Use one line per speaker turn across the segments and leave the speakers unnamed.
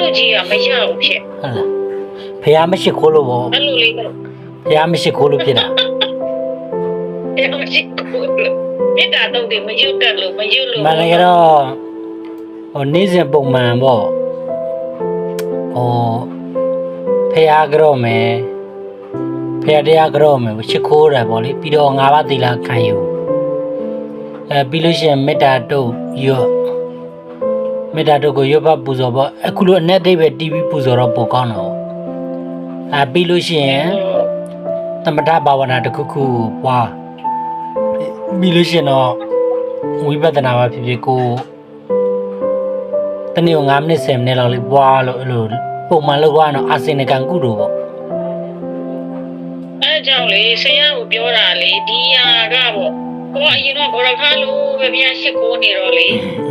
လိုကြီးကမရဘူးဖြစ်
ဟုတ်လားဖះမရှိခိုးလို့ပေါ့
အဲ့လိုလေးတော့
ဖះမရှိခိုးလို့ဖြစ်တာ
အဲ့မရှိဘူးမေတ္တာတော့ဒီမယုတ်တက်လို့မယုတ်လို့
မနက်တော့ဟိုနေ့စဉ်ပုံမှန်ပေါ့ဟိုဖះကြောမယ်ဖះတရားကြောမယ်ရှိခိုးတယ်ပေါ့လေပြီးတော့၅ပါးသီလခံယူပြီးလို့ရှိရင်မေတ္တာတို့ရောမေတ္တာတို့ကိုရွတ်ဖတ်ပူဇော်ပေါ့အခုလိုအနဲ့အသေးပဲ TV ပူဇော်တော့ပိုကောင်းတော့ပြီးလို့ရှိရင်သမထဘာဝနာတစ်ခုခုပွားပြီးလို့ရှိရင်တော့ဝိပဿနာပါဖြစ်ဖြစ်ကိုတနေ့9မိနစ်10မိနစ်လောက်လေးပွားလို့အဲ့လိုပုံမှန်လုပ်ရတော့အာစင်နကန်ကုတို့ပေါ့
အဲ့ကြောင့်လေဆရာကိုပြောတာလေဒီဟာကပေါ့ကိုကအရင်ကဘောရခါလို့ပဲဘုရားရှိခိုးနေတော့လေ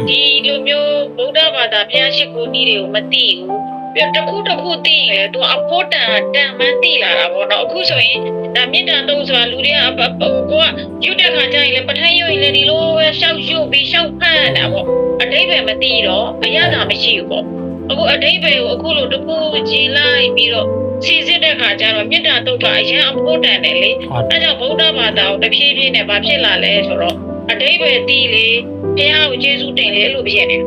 ဒီလိုမျိုးဗုဒ္ဓဘာသာဘုရားရှိခိုးနည်းတွေကိုမသိဘူးပြတခုတခုသိရင်လေသူအဖို့တန်မှန်းသိလာတာပေါ့နော်အခုဆိုရင်ဒါမေတ္တာတုံးဆိုတာလူတွေကကိုကယူတဲ့ခါကျရင်လေပဋ္ဌာန်းရွရင်လေဒီလိုပဲရှောက်ရွပြီးရှောက်ဖန်တာပေါ့အတိတ်ပဲမသိတော့အရသာမရှိဘူးပေါ့အခုအတိတ်ပဲကိုအခုလိုတခုကြည်လိုက်ပြီးတော့စီစစ်တဲ့ခါကျတော့မေတ္တာတုတ်တာအရင်အဖို့တန်တယ်လေအဲကြောင့်ဗုဒ္ဓဘာသာကိုတဖြည်းဖြည်းနဲ့ဗာဖြစ်လာလဲဆိုတော့အတိတ်ပဲသိလေဘုရားကိုကျေးဇူးတင်လေလို့ဖြစ်နေတယ်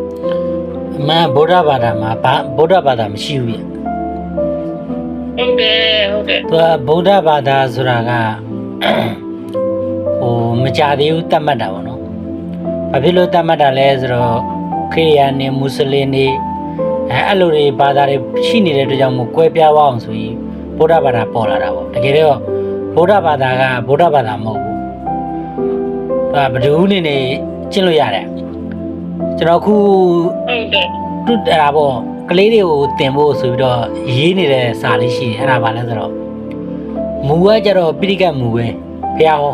အမှန်ဗုဒ္ဓဘာသာမှာဗုဒ္ဓဘာသာမရှိဘူးပြ
ဟုတ်တယ်
သူကဗုဒ္ဓဘာသာဆိုတာကဟိုမကြသေးဘူးတတ်မှတ်တာပေါ့နော်ဘာဖြစ်လို့တတ်မှတ်တာလဲဆိုတော့ခရစ်ယာန်နေမွတ်စလင်နေအဲ့လိုတွေဘာသာတွေရှိနေတဲ့အတွက်ကြောင့်မို့ကွဲပြားအောင်ဆိုရင်ဗုဒ္ဓဘာသာပေါ်လာတာပေါ့တကယ်တော့ဗုဒ္ဓဘာသာကဗုဒ္ဓဘာသာမဟုတ်ဘူးသူကဘယ်သူနေနေကျင့်လို့ရတယ်ကျွန်တော်ခု
ဟုတ်တယ်
တူတာပေါ့ကလေးတွေကိုတင်ဖို့ဆိုပြီးတော့ရေးနေတဲ့စာလေးရှိတယ်အဲ့ဒါဘာလဲဆိုတော့မူကကြတော့ပိဋကတ်မူပဲဖះဟော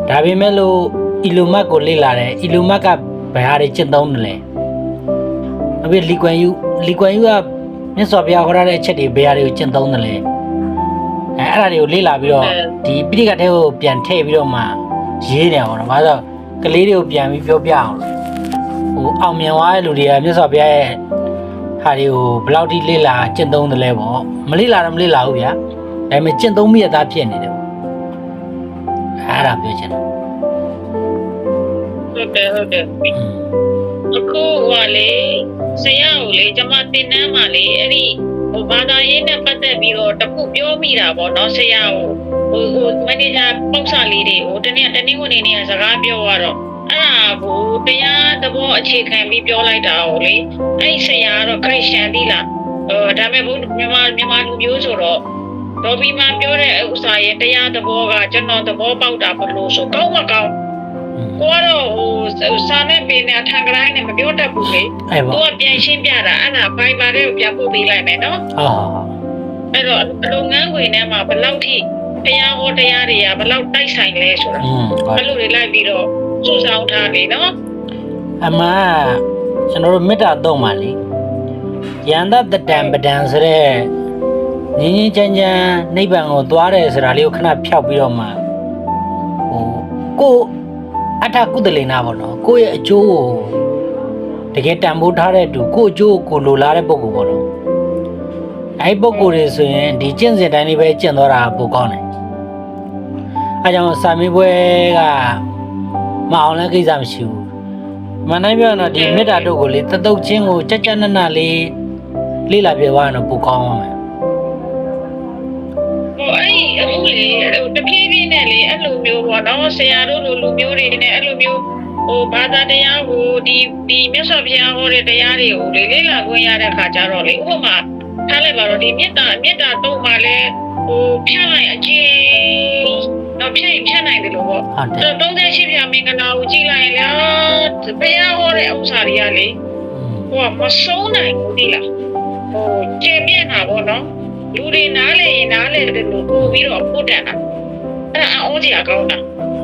ဒါပေမဲ့လို့အီလိုမတ်ကိုလေ့လာတယ်အီလိုမတ်ကဘယ်ဟာတွေကျင့်သုံးတယ်လဲအပြင်လီကွမ်ယူကမြတ်စွာဘုရားဟောထားတဲ့အချက်တွေဘယ်ဟာတွေကိုကျင့်သုံးတယ်လဲအဲ့ဒါတွေကိုလေ့လာပြီးတော့ဒီပိဋကတ်ထဲကိုပြန်ထည့်ပြီးတော့မှရေးတယ်ပေါ့နော်ဘာလို့ကလေးတွေကိုပြန်ပြီးပြောပြအောင်ဟိုအောင်မြင်သွားတဲ့လူတွေကမြတ်စွာဘုရားရဲ့ဟာတွေကိုဘယ်လောက်ထိလေ့လာကျင့်သုံးတယ်လဲပေါ့မလေ့လာတော့မလေ့လာဘူးဗျာဒါပေမဲ့ကျင့်သုံးမိရသားဖြစ်နေတယ်ပေါ့အဲ့ဒါပြောချင်တယ်
ဟုတ်တယ်အခုကလေဆရာကိုလေကျွန်မတင်နှမ်းမှာလေအဲ့ဒီဟိုဘာသာရေးနဲ့ပတ်သက်ပြီးတော့တခုပြောမိတာပေါ့နော်ဆရာကိုဟိုမန်နေဂျာပုံစံလေးတွေဟိုတနေ့ဝင်နေစကားပြောတော့အဲ့ဒါကိုတရားသဘောအခြေခံပြီးပြောလိုက်တာကိုလေအဲ့ဆရာကတော့ခရစ်ယာန်သီးလားဒါပေမဲ့မြန်မာလူမျိုးဆိုတော့ဒေါ်ဘီမာပြောတဲ့ဥစ္စာရဲ့တရားသဘောကကျွန်တော်သဘောပေါက်တာဘလို့ဆိုကောင်းမကောင်းကိုကတော့ဟိုစာနဲ့ပင်နဲ့ထန်ကတိုင်းနဲ့မပြောတတ်ဘူးလေသူကပြန်ရှင်းပြတာအဲ့ဒါဘိုင်ဘာတွေကိုပြန်ပို့ပေးလိုက်မယ်နော်အဲ့တော့လုပ်ငန်းခွင်ထဲမှာဘယ်လောက်ထိတရားဟောတရားတွေကဘယ်လောက်တိုက်ဆိုင်လဲဆိုတာအဲ့လိုတွေလိုက်ပြီးတော့စုဆောင်းထားနေနော်
အမှန်ကျွန်တော်တို့မေတ္တာတော့မှလေယန္တတတံပဒံဆိုတဲ့ငင်းငင်းချမ်းချမ်းနိဗ္ဗာန်ကိုသွားတယ်ဆိုတာလေးကိုခဏဖျောက်ပြီးတော့မှဟိုကိုအထကုသလေနာပေါ့နော်ကိုရဲ့အကျိုးကိုတကယ်တန်ဖိုးထားတဲ့သူကိုအကျိုးကိုလိုလားတဲ့ပုဂ္ဂိုလ်ပေါ့နော်အဲ့ပုဂ္ဂိုလ်တွေဆိုရင်ဒီကျင့်စဉ်တိုင်းလေးပဲကျင့်သွားတာပိုကောင်းတယ်အဲကြောင့်စာမေးပွဲကမအောင်လည်းကိစ္စမရှိဘူးမနိုင်ပြောတော့ဒီမေတ္တာတို့ကိုလေတတုတ်ချင်းကိုကြကြနနလေးလေးလာပြသွားရင်တော့ပိုကောင်းပါမယ်
ဟိုအဲ့အခုလေတဖြည်းဖြည်းနဲ့လေအဲ့လိုမျိုးပေါ့နော်ဆရာတို့လိုလူမျိုးတွေနဲ့အဲ့လိုမျိုးဟိုဘာသာတရားကိုဒီမြတ်စွာဘုရားဟောတဲ့တရားတွေကိုလေ့လာခွင့်ရတဲ့ခါကျတော့လေဥပမာထားလိုက်ပါတော့ဒီမေတ္တာတုံးမှလည်းဟိုဖြန့်လိုက်အကျဉ်းတော့ဖြန့်နိုင်တယ်လို့ပေါ့38ပြမင်္ဂလာကိုကြည့်လိုက်ရင်လားဘုရားဟောတဲ့ဥစ္စာတွေကလေဟိုမဆုံးနိုင်ဘူးဒီလားဟိုကျေပြည့်တာပေါ့နော်လူတွေနားလေရင်နားလေတယ်လို့ပို့ပြီးတော့ပို့တယ်လားအဲ့ဒါအောင်းကြီးအကောင်းတာ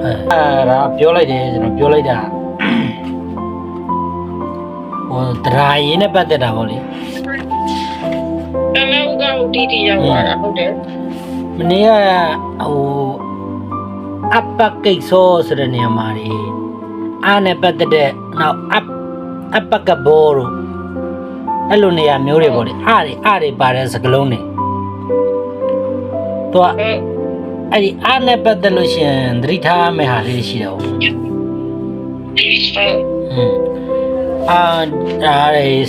အဲ့ဒါပြောလိုက်တယ်ကျွန်တော်ပြောလိုက်တာဟိုတရားရင်းနဲ့ပတ်သက်တာပေါ့လေ
တမန်ဥကဟုတ်တီရောက်လာတာဟုတ်တယ်
မနေ့ကဟိုအပကိတ်ဆိုဆိုတဲ့နေရာမှာလေအားနဲ့ပတ်သက်တဲ့နောက်အပကဘောတို့ အဲ့လိုနေရာမျိုးတွေပေါ့လေအားတွေပါတဲ့စကလုံးတွေသူကအဲ့ဒီအားနဲ့ပတ်သက်လို့ရှင်သတိထားမယ့်ဟာလေးရှိတယ်ဟုတ်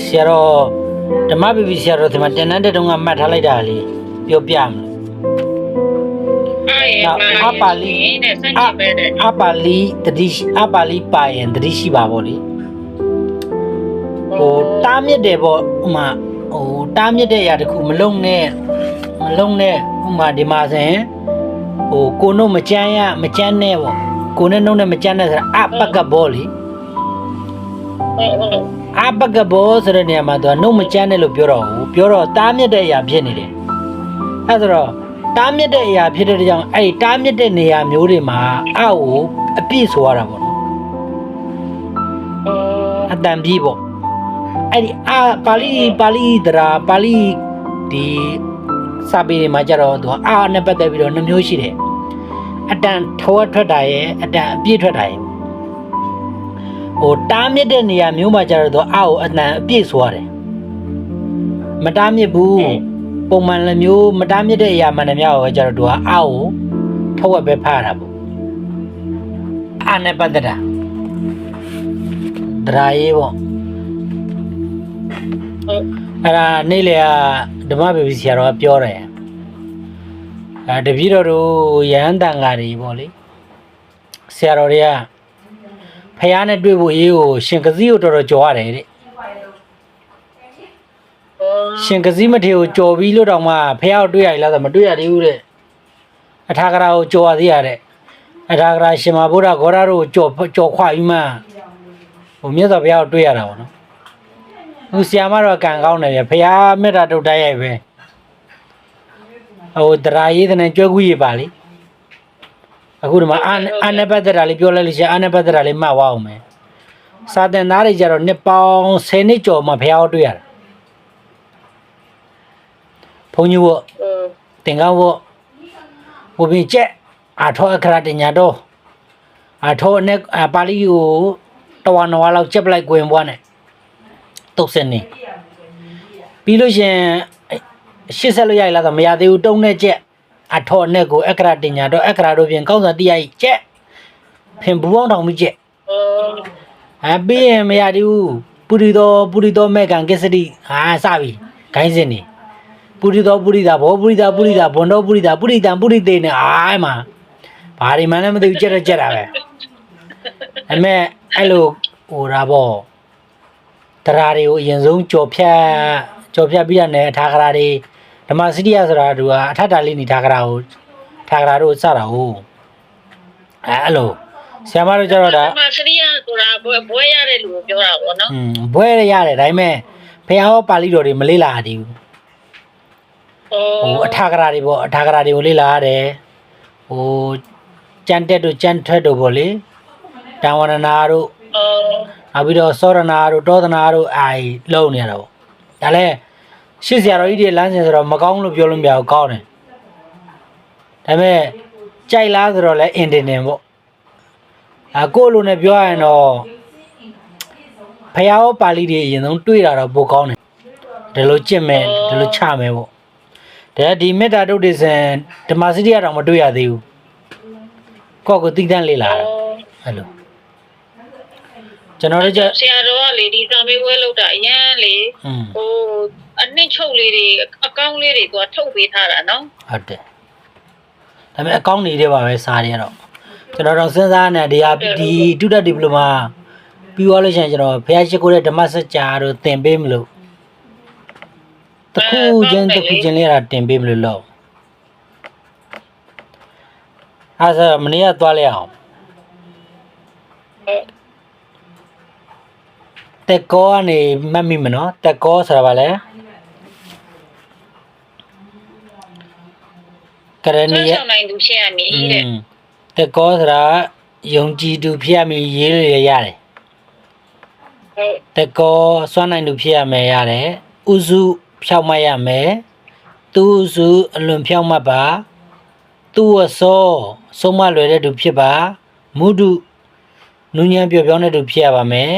ဆရာတော်ဓမ္မပီပီဆရာတော်ဒီမှာတင်နန်းတဲ့တုန်းကမှတ်ထားလိုက်တာလေပြောပြမလို့အပါဠိတတိအပါဠိပါရင်တတိရှိပါဗောလေဟိုတားမြစ်တယ်ဗောဥမာဟိုတားမြစ်တဲ့အရာတခုမလုံးနဲ့ဥမာဒီမှာဆိုရင်ဟိုကိုနှုတ်မကြမ်းနဲ့ဗောကိုနဲ့နှုတ်နဲ့မကြမ်းနဲ့ဆိုတာအပကဘောလေအပကဘောဆိုတဲ့နေရာမှာသူကနှုတ်မကြမ်းနဲ့လို့ပြောတော့တားမြစ်တဲ့အရာဖြစ်နေတယ်အဲဆိုတော့တားမြစ်တဲ့အရာဖြစ်တဲ့ကြောင့်အဲ့ဒီတားမြစ်တဲ့နေရာမျိုးတွေမှာအောက်ကိုအပြည့်ဆိုရတာပေါ့နော်အတန်ပြီးပေါ့အဲ့ဒီပါဠိတရာပါဠိဒီစာပေတွေမှာကြတော့သူကအာနဲ့ပတ်သက်ပြီးတော့နှမျိုးရှိတယ်အတန်ထောထွက်တာရဲ့အတန်အပြည့်ထွက်တာရဲ့ဟိုတားမြစ်တဲ့နေရာမျိုးမှာကြတော့သူအောက်ကိုအတန်အပြည့်ဆိုရတယ်မတားမြစ်ဘူးပုံမှန်လည်းမျိုးမတားမြစ်တဲ့အရာမှန်တယ်များတော့ကြတော့သူကအောက်ကိုထောက်ဝက်ပဲဖားတာပေါ့အာနဲ့ပတ်သက်တာဒရာရေးပေါ့အဲ့ဒါနေ့လေဓမ္မပီပီဆရာတော်ကပြောတယ်တပည့်တော်တို့ရဟန်းတန်ဃာတွေပေါ့လေဆရာတော်တွေကဖះနဲ့တွေ့ဖို့ရေးကိုရှင်ကစည်းကိုတော်တော်ကြော်ရတယ်တဲ့ရှင်ကစည်းမထေကိုကြော်ပြီးလို့တောင်မှဖះကိုတွေ့ရလားဆိုမတွေ့ရသေးဘူးတဲ့အထာဂရာကိုကြော်ရသေးရတဲ့အထာဂရာရှင်မဗုဒ္ဓဂေါရတို့ကြော်ခွပြီးမှဟိုမြတ်စွာဘုရားကိုတွေ့ရတာပေါ့နော်ဟိုဆရာမတော့ကံကောင်းတယ်ဗျဖះမေတ္တာတုတ်တိုက်ရိုက်ပဲဟိုဒရာရေးတဲ့ကြွယ်ကူးရပါလေအခုဒီမှာအာနပတ်သက်တာလေးပြောလိုက်လို့ရှိရင်အာနပတ်သက်တာလေးမှတ်ဝအောင်မယ်စာသင်သားတွေကြတော့နှစ်ပေါင်း10နှစ်ကျော်မှဖះကိုတွေ့ရတာဘုန်းကြီးဝတင်ကားဝဘုပင်ကျက်အာထောအခရတညာတော့အာထောနဲ့ပါဠိကိုတဝါနဝါလောက်ချက်ပလိုက်ကွင်ပွားနဲ့တုတ်စနေပြီးလို့ရှင်ရှစ်ဆက်လို့ရလားဆိုမရသေးဘူးတုံးနဲ့ကျက်အထော်နဲ့ကိုအခရတင်ညာတော့အခရတို့ပြင်ကောင်းစွာတိရကျက်ဖင်ဘူးအောင်ထောင်ပြီးကျက်ပြီးရင်မရသေးဘူးပုရိသောမေကံကိစ္စတိစပြီခိုင်းစင်နေပုရိသောပုရိသာဘောပုရိသာဘွန်တော်ပုရိသာပုရိတံပုရိသေနဲ့မှာဘာဒီမှလည်းမသိဘူးကျက်တာပဲအမေအဲ့လိုဟိုတာပေါ့တရားတွေကိုအရင်ဆုံးကြော်ဖြတ်ပြီးရတဲ့အထာဂရာတွေဓမ္မစရိယဆိုတာသူကအထက်တာလေးနေထာဂရာတို့စတာဟုတ်အဲ့လိုဆရာမတို့ကျတော့ဒါဓမ္မစရိယဆိုတာဘွဲရတယ်လို့ပြောတာပေါ့နော်ဘွဲရတယ်ဒါပေမဲ့ဘုရားဟောပါဠိတော်တွေမလေ့လာရသေးဘူးဟိုအထာဂရာတွေပေါ့အထာဂရာတွေကိုလေ့လာရတယ်ဟိုကျန်တက်တို့ကျန်ထွက်တို့ပေါ့လေတံဝရဏာတို့နောက်ပြီးတော့စောရဏာတို့တောသနာတို့လုံနေရတာပေါ့ဒါလည်းရှစ်ဆရာတော်ကြီးတွေလမ်းစဉ်ဆိုတော့မကောင်းလို့ပြောလို့မရဘူးကောင်းတယ်ဒါပေမဲ့ကြိုက်လားဆိုတော့လည်းအင်တင်ပေါ့ကိုလိုနဲ့ပြောရရင်တော့ဖះဟောပါဠိတွေအရင်ဆုံးတွေးတာတော့ပိုကောင်းတယ်ဒီလိုကြင့်မယ်ဒီလိုချမယ်ပေါ့ဒါဒီမေတ္တာတုတ်တွေစံဓမ္မစရိယတော့မတွေ့ရသေးဘူးကိုတိတန်းလေးလာတာအဲ့လိုကျွန်တော်တို့ဆရာတော်ကလေဒီစာမေးပွဲလုပ်တာအရင်လေဟိုအနှစ်ချုပ်လေးတွေအကောင့်လေးတွေကထုတ်ပေးထားတာနော်ဟုတ်တယ်ဒါပေမဲ့အကောင့်တွေပါပဲစာတွေကတော့ကျွန်တော်တော့စဉ်းစားနေဒီတုဒ္ဒဒီပလိုမာပြီးသွားလို့ရှိရင်ကျွန်တော်ဘုရားရှိခိုးတဲ့ဓမ္မစကြာတို့သင်ပေးမလို့တခုချင်းလေးတာတင်ပေးမလို့လို့အဲ့ဒါမနေ့ကသွားလဲအောင်တက်ကောကနေမှတ်မိမနော်တက်ကောဆိုတာဗာလဲကရဏီရနိုင်သူဖြစ်ရမည်တဲ့တက်ကောဆိုတာယုံကြည်သူဖြစ်ရမည်ရေးလို့ရတယ်တက်ကောစွမ်းနိုင်သူဖြစ်ရမယ်ရတယ်ဥစုဖြောက်မှတ်ရမယ်သူဥစုအလွန်ဖြောက်မှတ်ပါသူဝဆောဆုံးမလွယ်တဲ့သူဖြစ်ပါမုဒုနုညံပြောင်းတဲ့သူဖြစ်ရပါမယ်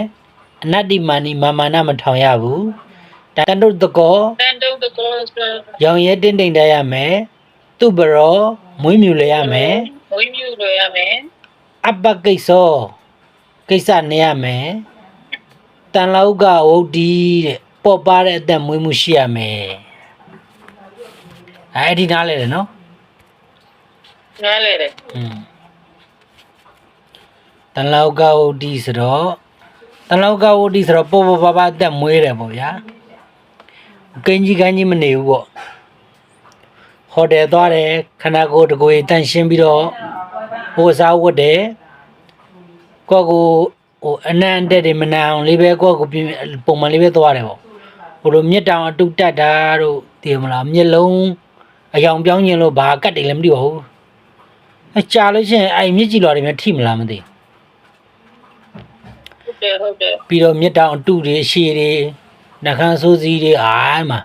အနတ္တိမာနိမာမာနမထောင်ရဘူး တန်တုတ်တကော
တန်တုံတကောဆို
ရောင်ရဲတင်းတိမ်တက်ရမယ်သူ့ဘရောမွေးမြူလဲရမယ်
ဝင်းမြူလို့ရမယ်
အပ္ပကိစ္စောကိစ္စနေရမယ်တန်လောက်ကဝုတ်ဒီတဲ့ပေါ်ပါတဲ့အသက်မွေးမှုရှိရမယ်အဲ့ဒီနားလဲတယ်နော်
နားလေတယ်
တန်လောက်ကဝုတ်ဒီဆိုတော့တန်လောက်ကဝုတ်ဒီဆိုတော့ပေါ်ပေါ်ပါပါအသက်မွေးတယ်ပေါ့ဗျာကင်းကြီးကန်းကြီးမနေဘူးပေါ့ဟိုတယ်သွားတယ်ခန္ဓာကိုယ်တကိုယ်တန့်ရှင်းပြီးတော့ဟိုစားဝတ်တယ်ကိုယ့်ကိုဟိုအနံ့တက်တယ်မနံအောင်လေးပဲကိုယ့်ကိုပုံမှန်လေးပဲသွားတယ်ပေါ့ဟိုလိုမြက်တောင်အတုတက်တာတို့သိမလားမျက်လုံးအယောင်ပြောင်းခြင်းလို့ဘာကတ်တယ်လည်းမသိပါဘူးအကြာလို့ရှိရင်အဲ့မြက်ကြည့်တော်တွေများထိမလားမသိ
ဟုတ်တယ်
ပြီးတော့မြက်တောင်အတုတွေအရှည်တွေနှခမ်းဆိုးစည်းတွေအားမှာ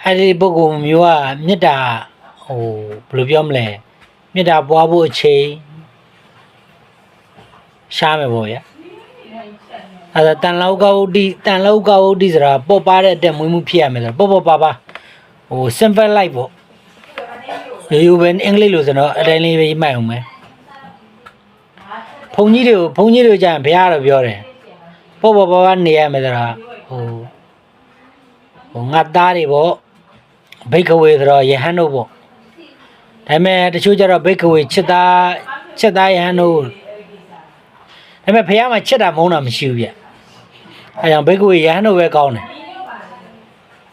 အဲ့ဒီပုဂ္ဂိုလ်မျိုးကမြက်တာဟိုဘယ်လိုပြောမလဲမြက်တာပွားဖို့အချိန်ရှားမယ်ပေါ့ဗျာအဲ့ဒါတန်လောက်ကဝုဒ္ဓဆိုတာပေါ်ပါတဲ့အတက်မွေးမှုဖြစ်ရမယ်ဆိုတော့ပေါ်ပါဟို simple life ပေါ့ရိုးပဲအင်္ဂလိပ်လိုဆိုတော့အတိုင်းလေးပဲမှတ်အောင်မယ်ဘုန်းကြီးတို့ကြာရင်ဘုရားတော့ပြောတယ်ပေါ်ပါနေရမယ်ဆိုတာဟိုငါသားတွေပေါ့ဘိက္ခဝေဆိုတော့ယဟန်တို့ပေါ့ဒါပေမဲ့တချို့ကျတော့ဘိက္ခဝေချက်သားယဟန်တို့ဒါပေမဲ့ဘုရားမှာချက်တာမုန်းတာမရှိဘူးဗျအဲကြောင့်ဘိက္ခဝေယဟန်တို့ပဲကောင်းတယ်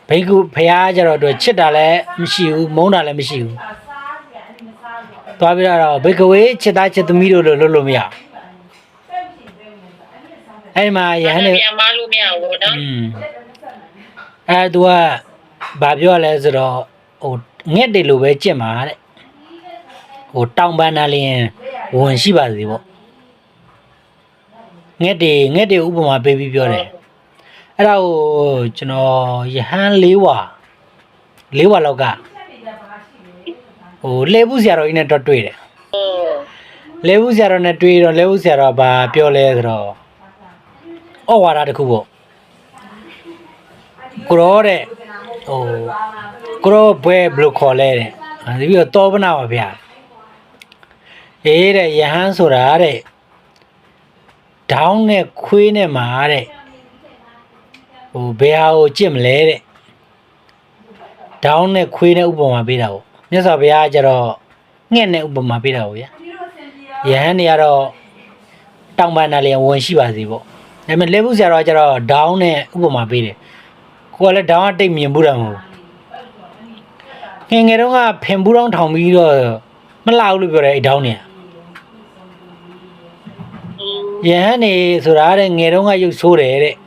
ဘုရားကျတော့တို့ချက်တာလည်းမရှိဘူးမုန်းတာလည်းမရှိဘူးသွားပြီးတော့ဘိက္ခဝေချက်သားချက်သမီးတို့လို့လုပ်လို့မရအဲ့မှာယဟန်တို့
ပြန်မလို့မရဘူးနော်
အဲ့သူကဘာပြောလဲဆိုတော့ဟိုငှက်တယ်လို့ပဲကြက်မှာတဲ့ဟိုတောင်ပန်းနာလင်းဝင်ရှိပါစေပေါ့ငှက်တွေဥပမာပေးပြီးပြောတယ်အဲ့ဒါကိုကျွန်တော်ယဟန်၄ဝါလောက်ကဟိုလဲဘူးဆရာတော်ကြီးနဲ့တော့တွေ့တယ်လဲဘူးဆရာတော်နဲ့တွေ့တော့လဲဘူးဆရာတော်ဘာပြောလဲဆိုတော့ဩဝါဒတစ်ခုပေါ့ကိုရောတဲ့ဟိုကိုရောဘယ်ဘယ်လိုခေါ်လဲတဲ့ဒီပြီးတော့တောပနာပါဗျာအေးတဲ့ယဟန်ဆိုတာတဲ့ဒေါင်းနဲ့ခွေးနဲ့မှာတဲ့ဟိုဘယ်ဟာကိုကြစ်မလဲတဲ့ဒေါင်းနဲ့ခွေးနဲ့ဥပမာပေးတာပေါ့မြတ်စွာဘုရားကျတော့ငှက်နဲ့ဥပမာပေးတာပေါ့ဗျာယဟန်တွေကတော့တောင်ပန်နာလျင်ဝင်ရှိပါစေပေါ့ဒါပေမဲ့လက်ဘူးဆရာတော်ကျတော့ဒေါင်းနဲ့ဥပမာပေးတယ်ကိုကလည်းဒေါင်းကတိတ်မြင်ဘူးတာမဟုတ်ငယ်တုန်းကဖင်ဘူးတောင်းထောင်ပြီးတော့မလှဘူးလို့ပြောတယ်အဲ့ဒေါင်းเนี่ยယဟန်နေဆိုတာတဲ့ငယ်တုန်းကရုပ်ဆိုးတယ်တဲ့ဒါ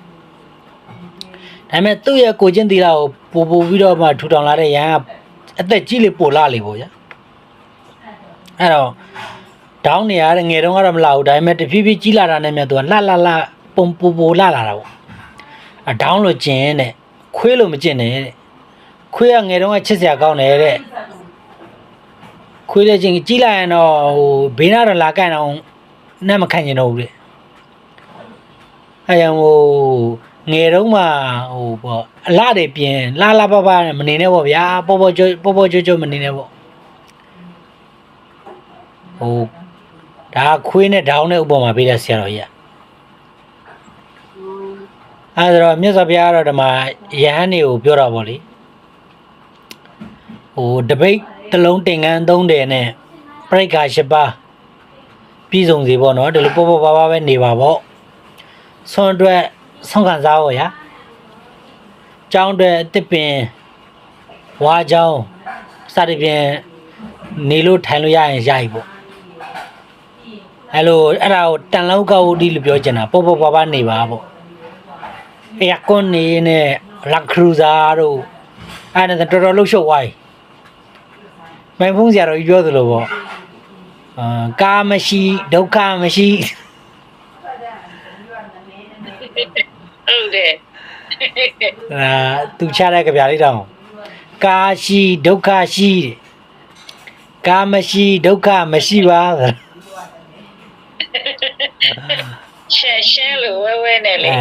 ပေမဲ့သူ့ရဲ့ကိုချင်းသီလကိုပို့ပြီးတော့မှထူထောင်လာတဲ့ယဟန်ကအသက်ကြီးလေပို့လာလေပေါ့ဗျာအဲ့တော့ဒေါင်းနေရတဲ့ငယ်တုန်းကတော့မလှဘူးဒါပေမဲ့တဖြည်းဖြည်းကြီးလာတာနဲ့မြတ်သူကလှပုံပိုလာတာပေါ့အဒေါင်းလို့ကျင်တဲ့ခွေးလို့မကျင်နဲ့တဲ့ခွေးကငယ်တုန်းကချစ်စရာကောင်းတယ်တဲ့ခွေးတဲ့ချင်းကြီးလာရင်တော့ဟိုဘေးနာတော့လာကန်အောင်နဲ့မခံကျင်တော့ဘူးတဲ့အဲကြောင့်ဟိုငယ်တုန်းမှဟိုပေါ့အလှတွေပြင်လှပနဲ့မနေနဲ့ပေါ့ဗျာပေါ်ကြွမနေနဲ့ပေါ့ဟိုဒါခွေးနဲ့ဒေါင်းနဲ့ဥပမာပေးတဲ့ဆရာတော်ကြီးအဲ့ဒါတော့မြတ်စွာဘုရားကတော့ဒီမှာယဟန်တွေကိုပြောတာပေါ့လေဟိုတပိတ်တစ်လုံးတင်ငန်း3တယ်နဲ့ပရိက္ခာ10ပါးပြည်စုံစီပေါ့နော်ဒီလိုပေါ်ပါပဲနေပါပေါ့ဆွမ်းအတွက်ဆုံးခံစားဖို့ရာကျောင်းအတွက်တစ်ပင်ဝါကျောင်းစသဖြင့်နေလို့ထိုင်လို့ရရင်ရပြီပေါ့အဲ့လိုအဲ့ဒါကိုတန်လောက်ကဝတီလို့ပြောချင်တာပေါ်ပါနေပါပေါ့エアコンနေနဲ့လက်ခရူဇာတို့အဲ့ဒါတော်တော်လှုပ်ရှုပ်သွားပြီမိုင်ဖုံးဆရာတော်ကြီးပြောသလိုပေါ့ကာမရှိဒုက္ခမရှိ
ဟုတ်တယ်
သူချတဲ့ကြပြလေးတောင်ကာရှိဒုက္ခရှိတဲ့ကာမရှိဒုက္ခမရှိပါ
ရှဲလို့ဝဲနဲ့လေ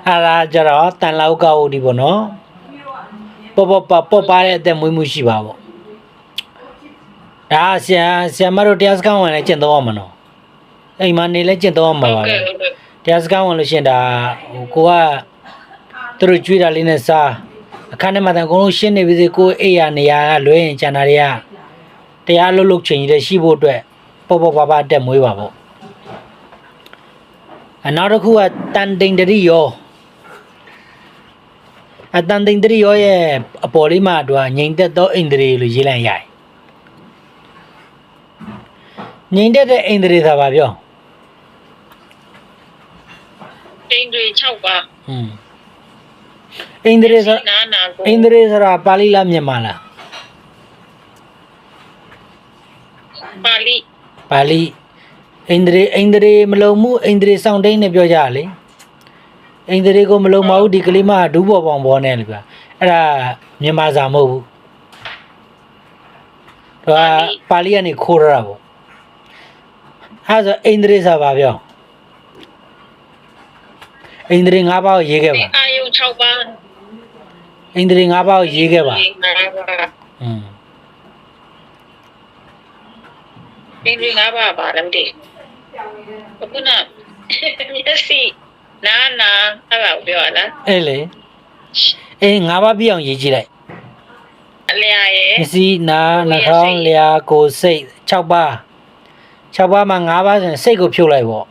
အဲ့ဒါကြတော့တန်လောက်ကောက်ဦးဒီပေါ့နော်ပေါ့ပါတဲ့အသက်မွေးမှုရှိပါပေါ့ဒါဆရာမတို့တရားစခန်းဝင်လဲကျင့်တော့အောင်မနော်အိမ်မှာနေလဲကျင့်တော့အောင်မှာပါပဲတရားစခန်းဝင်လို့ရှင်ဒါဟိုကိုကသူတို့ကြွေးတာလေးနဲ့စားအခန်းထဲမှာတန်အကုန်လုံးရှင်းနေပြီစေကိုအိယာနေရာကလွဲရင်ကျန်တာတွေကတရားလှုပ်ချိန်ကြီးတဲ့ရှိဖို့အတွက်ပေါ့ပါအတက်မွေးပါပေါ့နောက်တစ်ခုကတန်တိန်တရီရောအတန်တိန်တရီရောရဲ့အပေါ်လေးမှာတော့ငိမ့်သက်သောအိန္ဒြေလို့ရေးလိုက်ရတယ်ငိမ့်သက်တဲ့အိန္ဒြေသာပါပြော
အိန္ဒြေ6ပါ
အိန္ဒြေဆို
နာကို
အိန္ဒြေဆိုတာပါဠိလားမြန်မာလား
ပါဠိ
အိန္ဒြေမလုံမှုအိန္ဒြေစောင့်တိန်နဲ့ပြောကြလေအိန္ဒြေကိုမလုံမဟုတ်ဒီကလေးမဒူးပေါ်ပေါင်ပေါ်နဲ့လေဗျအဲ့ဒါမြန်မာစာမဟုတ်ဘူးဒါပါဠိကနေခိုးရတာပေါ့အဲ့ဆိုအိန္ဒြေစာပါပြောအိန္ဒြေ၅ပါးကိုရေးခဲ့ပါ
အာယုံ6ပါ
အိန္ဒြေ၅ပါးကိုရေးခဲ့ပါ
အိန္ဒြေ5ပါပါလည်းမသိအခုနမျက်စိနာအဲ့ဒါပြောရလား
အဲ့လေ၅ပါးပြအောင်ရေးကြည့်လိုက်
အလျာရဲ့
မျက်စိနာနှာခေါင်းလျှာကိုယ်စိတ်6ပါးမှာ5ပါးဆိုရင်စိတ်ကိုဖြုတ်လိုက်ပေါ့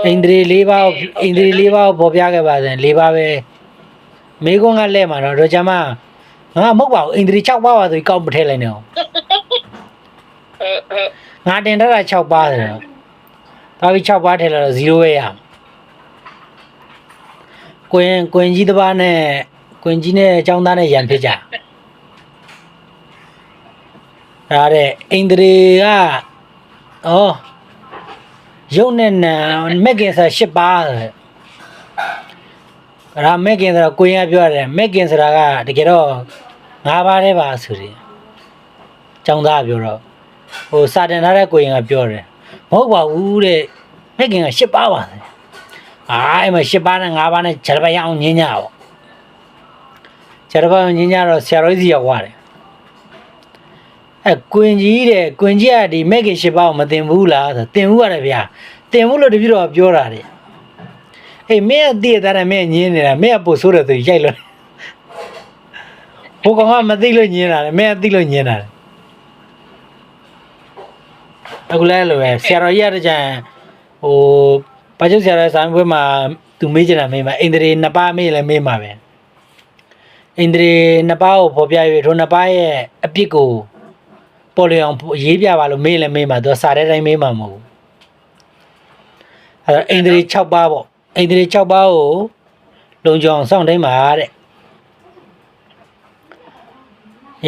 အိန္ဒြေ၄ပါးကိုပေါ်ပြခဲ့ပါစံ၄ပါးပဲမိကုန်းကလဲမှာတော့ကြမှာငါမဟုတ်ပါဘူးအိန္ဒြေ6ပါးပါဆိုပြီးကောက်မထည့်လိုက်နေအောင်ငါတင်ထားတာ6ပါးတယ်တော့ပြီး6ပါးထည့်လိုက်တော့0ပဲရကွင်ကြီးတစ်ပါးနဲ့ကွင်ကြီးနဲ့အကြောင်းသားနဲ့ရန်ဖြစ်ကြဒါတဲ့အိန္ဒြေကရုပ်နဲ့နာမက်ကင်ဆိုတာ10ပါးဒါမက်ကင်ဆိုတာကိုရင်ကပြောရတယ်မက်ကင်ဆိုတာကတကယ်တော့5ပါးတည်းပါဆိုတယ်ចောင်းသားပြောတော့ဟိုစာတင်ထားတဲ့ကိုရင်ကပြောတယ်မဟုတ်ပါဘူးတဲ့မက်ကင်က10ပါးပါအဲ့မှာ10ပါးနဲ့5ပါးနဲ့ခြေတစ်ပတ်ရအောင်ညင်းညပေါ့ခြေတစ်ပတ်ညင်းညတော့ဆရာတော်ကြီးစီရောက်သွားတယ်ကွင်ကြီးကဒီမက်ကင်10ပါးကိုမတင်ဘူးလားဆိုတင်ဘူးရတယ်ဗျာတင်ဘူးလို့တပြည့်တော့ပြောတာတဲ့အေးမင်းအတည့်သားနဲ့မင်းညင်းနေတာမင်းအပူဆိုးတယ်သူရိုက်လို့ဟိုကောင်ကမသိလို့ညင်းတာလေမင်းအသိလို့ညင်းတာလေအခုလဲလို့ပဲဆရာတော်ကြီးရတဲ့ကြံဟိုဘာကျုပ်ဆရာတော်ဆိုင်ဘွဲမှာသူမေးချင်တာမေးမှာအိန္ဒြေ2ပါးမေးလဲမေးမှာပဲအိန္ဒြေ2ပါးကိုပေါ်ပြ၍ထို2ပါးရဲ့အပြစ်ကိုပေါ်လျောင်ရေးပြပါလို့မေးလဲမေးမှာသူစာတဲ့တိုင်းမေးမှာမဟုတ်ဘူးအဲ့တော့အိန္ဒြေ6ပါးပေါ့အိန္ဒြေ6ပါးကိုလုံခြုံအောင်စောင့်တိုင်းပါတဲ့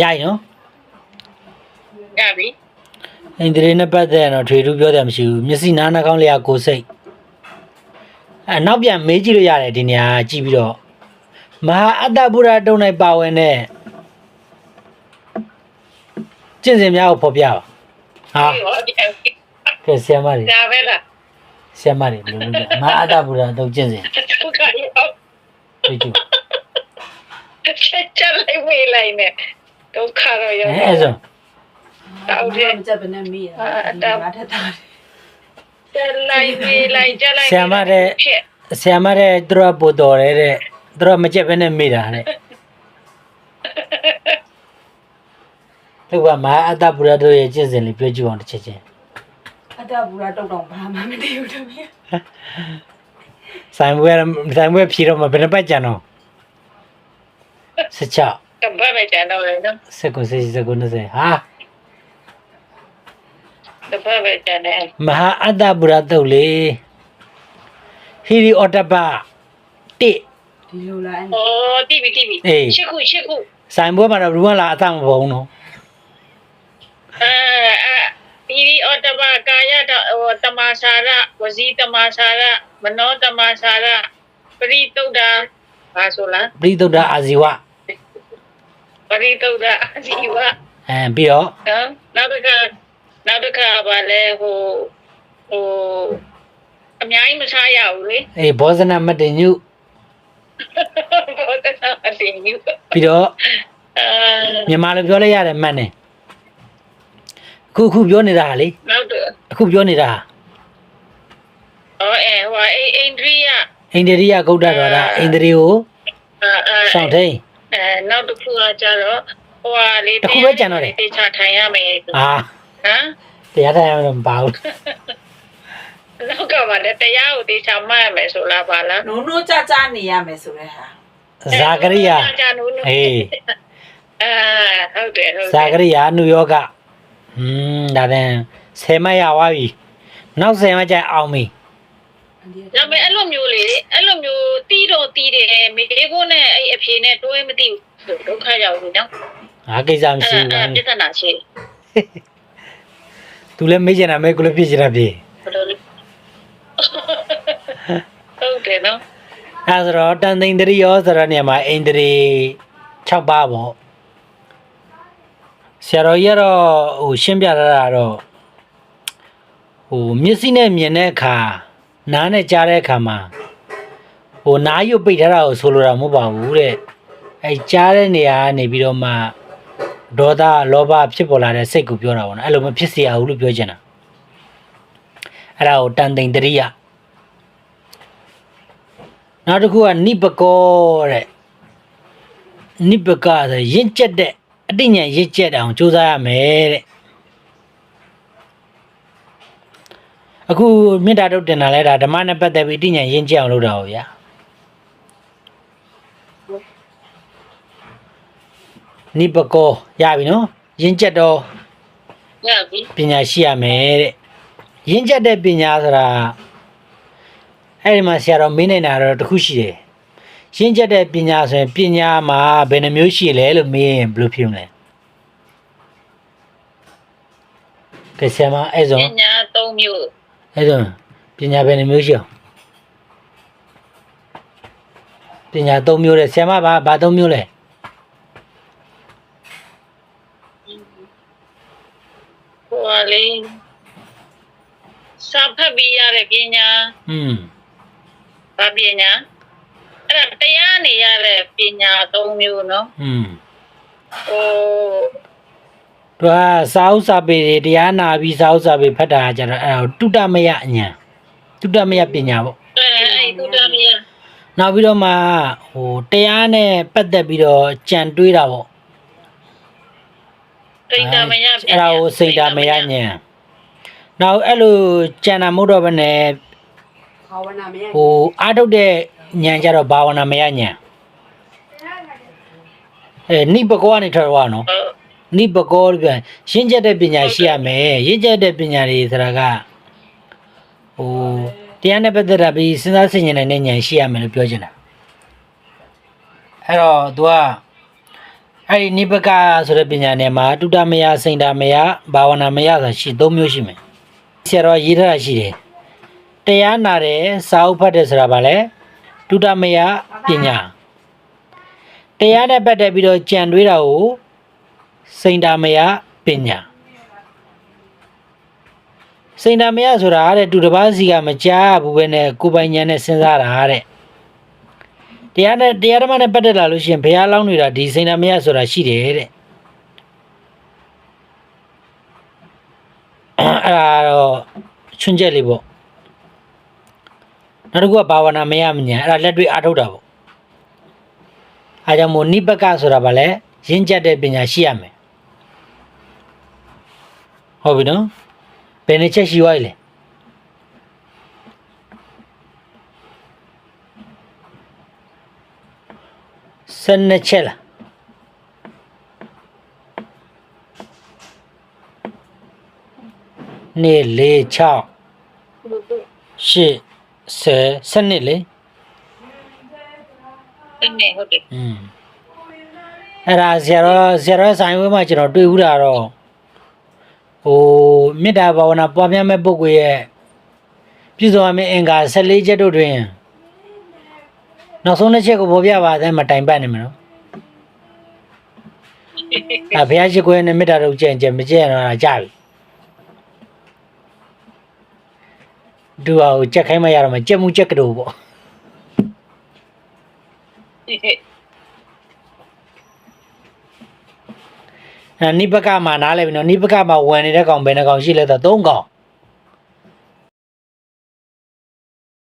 ရိုက်နော်
ရပြီ
အိန္ဒြေနဲ့ပတ်သက်တော့ထွေထူးပြောတယ်မရှိဘူးမျက်စိနားနှာခေါင်းလျှာကိုယ်စိတ်နောက်ပြန်မေးကြည့်လို့ရတယ်ဒီနေရာကြည့်ပြီးတော့မဟာအတ္တဗုဒ္ဓတုံး၌ပါဝင်တဲ့ကျင့်စဉ်များကိုဖော်ပြပါဟာကဲဆရာမတွေ
ဒါပဲလား
ဆရာမတွေဘယ်လိုလဲမဟာအတ္တဗုဒ္ဓတုံးကျင့်စဉ်
ဒုက္ခရောက်
ဒီကျ
ချက်လိုက်ဝေးလိုက်နဲ့ဒုက္ခတော့ရောက်
အဲ့ဆို
တောက်တယ်
မချက်ဘယ်နဲ့မေးရတာငါထက်တာ
ချက်လိုက်ဝေးလိုက်ချက်လိုက်
ဆရာမတဲ့သူတို့ပို့တော်တယ်တဲ့သူတို့မချက်ဘဲနဲ့မေးတာတဲ့သူကမဟာအတ္တဗုဒ္ဓတို့ရဲ့ကျင့်စဉ်လေးပြောကြည့်အောင်တစ်ချက်ချင်း
အတ္တဗုဒ္ဓတုတ်တော့ဘာမှမသိဘူးတမီး
ဆိုင်ဘွဲဖြီတော့မဘယ်နှပတ်ကြံတော့16
ကဘာပဲကျန်တော့လေနော်
19ဟာ
ကဘာပဲကျန်တယ်
မဟာအတ္တဗုဒ္ဓတုတ်လေဟီရီအော်တပတိ
ဒီလိုလား
တိပြီရှစ်ခု
ဆိုင်ဘွဲမှာတော့ဘူးမလားအသမဘုံနော်
ဟီရီအော်တပကာယတမစာရဝစီတမစာရမနောတမစာရပရိတုဒ္ဓဘာဆိုလား
ပရိတုဒ္ဓအာဇီဝ
ပရိတုဒ္ဓအာဇီဝ
ပြီးတော့
နောက်တစ်ခါဗာလဲဟိုအ များကြီးမစားရဘူးလေ
အေးဘောဇနာမတင်ညု
ဘောတနာအတင်းယူ
ပြီးတော့
အာ
မြန်မာလိုပြောလိုက်ရတယ်မှတ်နေအခုပြောနေတာဟာလေ
နောက်တော့
အခုပြောနေတာဟာ
အော်ဟိုအိန္ဒြိယ
အိန္ဒိယဂௌဒတော်တာအိန္ဒြေကို စောင့်ထိန်
နောက်တစ်ခုကကြတော့ဟိုဟာလေ
တစ်ခုပဲကြံတော့တယ်
တေချာထိုင်ရမယ်
အာ
ဟမ်
တရားထိုင်ရမှာမပါဘူး
နောက်ကမှလည်းတရားကိုတေချာမှတ်ရမယ်ဆိုလားပါလား
နိုးနိုးကြကြနေရမယ်ဆိုတဲ့ဟာ
ဇာကရိယာ
ကြာနိုးနိုး
အေး
ဟုတ်တယ်ဟုတ်
ဇာကရိယာနုယောဂဒါတဲ့10မှတ်ရသွားပြီနောက်10မှတ်ကျအောင်ပြီ
ဒါပေမဲ့အဲ့လိုမျိုးလေအဲ့လိုမျိုးတီးတော့တီးတယ်မိကိုနဲ့အဲ့အဖြေနဲ့တွဲမသိဘူးဒုက္ခရောက်ဘူးနော်
ငါကိစ္စမရှိဘူး
ပြဿနာရှိ
သူလည်းမေးချင်တာမေးကိုလည်းဖြစ်ချင်တာဖြစ်
ဘယ်လိုလဲဟုတ်တယ်နော်
အဲဆိုတော့တန်သိန်တရိယောဆိုတဲ့နေရာမှာအိန္ဒြေ6ပါးပေါ့ဆရာတော်ကြီးကတော့ဟိုရှင်းပြထားတာတော့ဟိုမျက်စိနဲ့မြင်တဲ့အခါနားနဲ့ကြားတဲ့အခါမှာဟိုနားရွတ်ပိတ်ထားတာကိုဆိုလိုတာမဟုတ်ပါဘူးတဲ့အဲကြားတဲ့နေရာကနေပြီးတော့မှဒေါသလောဘဖြစ်ပေါ်လာတဲ့စိတ်ကိုပြောတာပေါ့နော်အဲ့လိုမဖြစ်စေရဘူးလို့ပြောချင်တာအဲ့ဒါကိုတန်သိန်တရိယနောက်တစ်ခုကနိပကောတဲ့နိပကဆိုရင့်ကျက်တဲ့အတိညာဉ်ရင့်ကျက်အောင်ကြိုးစားရမယ်တဲ့အခုမေတ္တာတုတ်တင်တာလဲဒါဓမ္မနဲ့ပတ်သက်ပြီးအတိညာဉ်ရင့်ကျက်အောင်လုပ်တာပေါ့ဗျာနိပကောရပြီနော်ရင့်ကျက်တော့
ရပြီ
ပညာရှိရမယ်တဲ့ရင့်ကျက်တဲ့ပညာဆိုတာအဲ့ဒီမှာဆရာတော်မင်းနေတာတော့တစ်ခုရှိတယ်ရင့်ကျက်တဲ့ပညာဆိုရင်ပညာမှာဘယ်နှမျိုးရှိလဲလို့မေးရင်ဘယ်လိုဖြစ်မလဲကဲဆရာမအဲ့ဆို
ပညာ၃မျိုး
အဲ့ဆိုပညာဘယ်နှမျိုးရှိအောင်ပညာ၃မျိုးတဲ့ဆရာမဘာ၃မျိုးလဲ
ဟိုဟာလေစာဖတ်ပြီးရတဲ့ပညာ ဘာပညာအဲ့ဒါတရားနေရတဲ့ပညာ၃မျိုးနော်ဟို
သူကစာဥစာပေတွေတရားနာပြီးစာဥစာပေဖတ်တာကြတော့အဲ့ဒါတုတ္တမယအညာတုတ္တမယပညာပေါ့
အဲ့သုဒ္ဓမယ
နောက်ပြီးတော့မှဟိုတရားနဲ့ပတ်သက်ပြီးတော့ကြံတွေးတာပေါ့
စိတ်ဓာမယ
အဲ့ဒါကိုစိတ်ဓာမယညာနောက်အဲ့လိုကြံတာမဟုတ်တော့ဘဲနဲ့
ဘာဝနာမရ
ဟိုအားထုတ်တဲ့ဉာဏ်ကြတော့ဘာဝနာမယဉာဏ်နိပကောကနေထွက်သွားနော်
ဟုတ်
နိပကောလို့ပြန်ရှင်းချက်တဲ့ပညာရှိရမယ်ရင့်ချက်တဲ့ပညာတွေဆိုတာကဟိုတရားနဲ့ပတ်သက်တာပြီးစဉ်းစားဆင်ခြင်နိုင်တဲ့ဉာဏ်ရှိရမယ်လို့ပြောချင်တာအဲ့တော့ तू ကအဲ့ဒီနိပကဆိုတဲ့ပညာနယ်မှာတုတ္တမယစိန်တာမယဘာဝနာမယဆိုတာရှိ၃မျိုးရှိမယ်ဆရာတော်ရေးထားတာရှိတယ်တရားနာတယ်စာအုပ်ဖတ်တယ်ဆိုတာဗာလဲတုတ္တမယပညာတရားနဲ့ပတ်သက်ပြီးတော့ကြံတွေးတာကိုစိန်တာမယပညာစိန်တာမယဆိုတာတဲ့သူတစ်ပါးစီကမကြားဘူးပဲနဲ့ကိုယ်ပိုင်ဉာဏ်နဲ့စဉ်းစားတာတဲ့တရားဓမ္မနဲ့ပတ်သက်လာလို့ရှိရင်ဘုရားလောင်းနေတာဒီစိန်တာမယဆိုတာရှိတယ်တဲ့အဲ့ဒါတော့ချွန်းချက်လေးပေါ့နောက်တစ်ခုကဘာဝနာမယမညာအဲ့ဒါလက်တွေ့အားထုတ်တာပေါ့အားကြောင့်မို့နိပကဆိုတာဗာလဲရင့်ကျက်တဲ့ပညာရှိရမယ်ဟုတ်ပြီနော်ဘယ်နှချက်ရှိသွားပြီလဲ12ချက်လားနေ4 6 8 10 12လေ
အဲ့နဲ့ဟုတ်တယ်
အဲ့ဒါဆရာတော်ဆိုင်ဝဲမှာကျွန်တော်တွေ့ဘူးတာတော့ဟိုမေတ္တာဘာဝနာပွားများမဲ့ပုဂ္ဂိုလ်ရဲ့ပြည့်စုံရမယ့်အင်္ဂါ14ချက်တို့တွင်နောက်ဆုံးတစ်ချက်ကိုပေါ်ပြပါသေးမတိုင်ပတ်နေမလို့ဘုရားရှိခိုးနဲ့မေတ္တာတို့ကြံ့ကြံ့မကြံ့တော့တာကြပြီ တူဟာကိုကြက်ခိုင်းမရတော့မှကြက်မှုကြက်ကတူပေါ့နိပကမှာနားလဲပြီနော်နိပကမှာဝင်နေတဲ့ကောင်ဘယ်နှကောင်ရှိလဲဆိုတော့3ကောင်